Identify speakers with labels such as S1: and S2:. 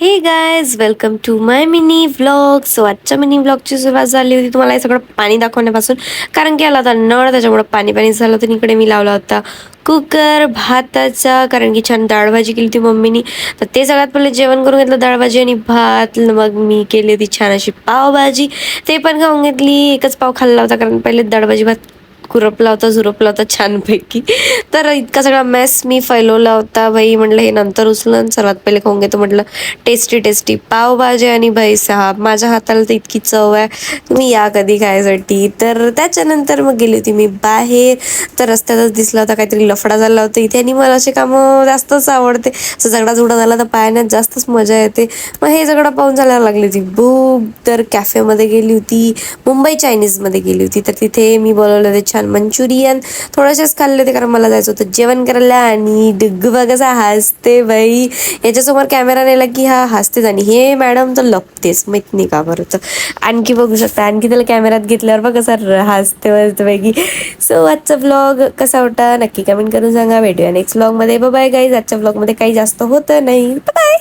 S1: हे guys welcome to my mini vlog. So आजच्या mini व्लॉगची सुरुवात झाली होती तुम्हाला हे सगळं पाणी दाखवण्यापासून. कारण की आला होता नळ, त्याच्यामुळे पाणी पाणी झालं होतं. इकडे मी लावला होता कुकर भाताचा, कारण की छान डाळ भाजी केली होती मम्मीनी. तर ते सगळ्यात पहिले जेवण करून घेतलं, डाळ भाजी आणि भात. मग मी केली होती छान अशी पावभाजी, ते पण खाऊन घेतली. एकच पाव खाल्ला होता, कारण पहिले डाळ भाजी भात झुरपला होता छानपैकी. तर इतका सगळा मेस मी फैलवला होता बाई. म्हटलं हे नंतर उचलन, सर्वात पहिले खाऊन घेतो म्हटलं टेस्टी टेस्टी पावभाजी. आणि भाई साहेब, माझ्या हाताला तर इतकी चव आहे, तुम्ही या कधी खायसाठी. तर त्याच्यानंतर मग गेली होती मी बाहेर. तर रस्त्यातच दिसला होता काहीतरी लफडा झाला होता इथे, आणि मला असे कामं जास्तच आवडते. असं झगडा झाला तर पाहण्यात जास्तच मजा येते. मग हे सगळं पाहून जायला लागली होती भूक. तर कॅफेमध्ये गेली होती, मुंबई चायनीजमध्ये गेली होती. तर तिथे मी बोलवलं होते छान मंचुरियन. थोडेसेच खाल्ले होते, कारण मला जायचं होतं जेवण करायला. आणि डुग्गू कसा हसते बाई, याच्यासमोर कॅमेरा नेला की हा हसतेच, आणि हे मॅडम तर लपतेच, माहित नाही का बरं. तर आणखी बघू शकता, आणखी त्याला कॅमेऱ्यात घेतल्यावर बघ कसं हसते मस्तपैकी. सो आजचा ब्लॉग कसा होता नक्की कमेंट करून सांगा. भेटूया नेक्स्ट ब्लॉगमध्ये. Bye guys. आजच्या ब्लॉगमध्ये काही जास्त होतं नाही. बाय.